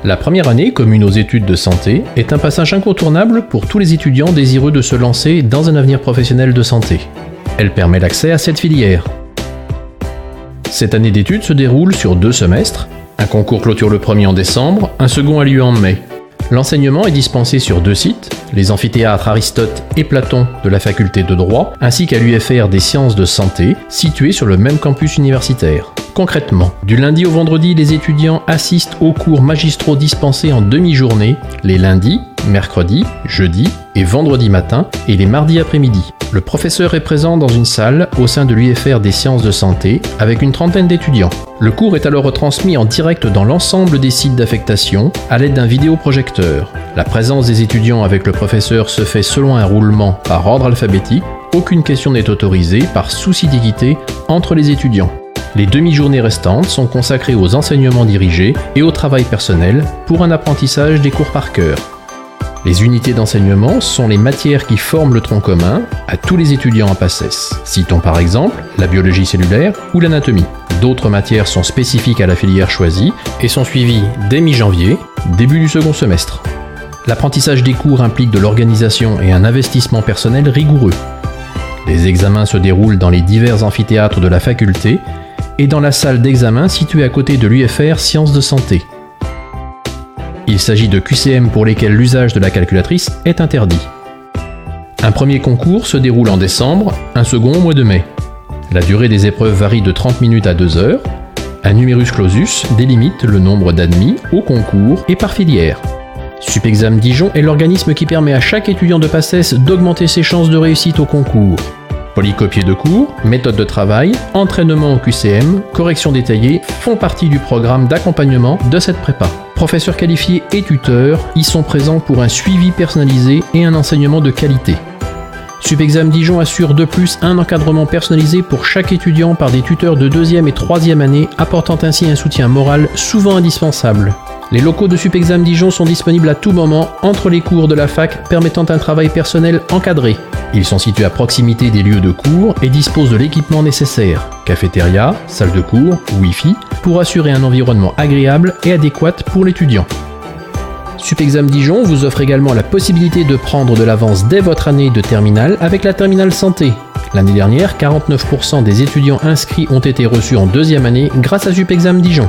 La première année, commune aux études de santé, est un passage incontournable pour tous les étudiants désireux de se lancer dans un avenir professionnel de santé. Elle permet l'accès à cette filière. Cette année d'études se déroule sur 2 semestres. Un concours clôture le premier en décembre, un second a lieu en mai. L'enseignement est dispensé sur 2 sites, les amphithéâtres Aristote et Platon de la faculté de droit, ainsi qu'à l'UFR des sciences de santé, situé sur le même campus universitaire. Concrètement, du lundi au vendredi, les étudiants assistent aux cours magistraux dispensés en demi-journée, les lundis, mercredis, jeudis et vendredis matin, et les mardis après-midi. Le professeur est présent dans une salle au sein de l'UFR des sciences de santé avec une trentaine d'étudiants. Le cours est alors retransmis en direct dans l'ensemble des sites d'affectation à l'aide d'un vidéoprojecteur. La présence des étudiants avec le professeur se fait selon un roulement par ordre alphabétique. Aucune question n'est autorisée par souci d'équité entre les étudiants. Les demi-journées restantes sont consacrées aux enseignements dirigés et au travail personnel pour un apprentissage des cours par cœur. Les unités d'enseignement sont les matières qui forment le tronc commun à tous les étudiants en PACES. Citons par exemple la biologie cellulaire ou l'anatomie. D'autres matières sont spécifiques à la filière choisie et sont suivies dès mi-janvier, début du second semestre. L'apprentissage des cours implique de l'organisation et un investissement personnel rigoureux. Les examens se déroulent dans les divers amphithéâtres de la faculté et dans la salle d'examen située à côté de l'UFR Sciences de Santé. Il s'agit de QCM pour lesquels l'usage de la calculatrice est interdit. Un premier concours se déroule en décembre, un second au mois de mai. La durée des épreuves varie de 30 minutes à 2 heures. Un numerus clausus délimite le nombre d'admis au concours et par filière. Supexam Dijon est l'organisme qui permet à chaque étudiant de PACES d'augmenter ses chances de réussite au concours. Polycopier de cours, méthode de travail, entraînement au QCM, correction détaillée font partie du programme d'accompagnement de cette prépa. Professeurs qualifiés et tuteurs y sont présents pour un suivi personnalisé et un enseignement de qualité. Supexam Dijon assure de plus un encadrement personnalisé pour chaque étudiant par des tuteurs de 2e et 3e année, apportant ainsi un soutien moral souvent indispensable. Les locaux de Supexam Dijon sont disponibles à tout moment entre les cours de la fac, permettant un travail personnel encadré. Ils sont situés à proximité des lieux de cours et disposent de l'équipement nécessaire, cafétéria, salle de cours, Wi-Fi, pour assurer un environnement agréable et adéquat pour l'étudiant. Supexam Dijon vous offre également la possibilité de prendre de l'avance dès votre année de terminale avec la terminale santé. L'année dernière, 49% des étudiants inscrits ont été reçus en 2e année grâce à Supexam Dijon.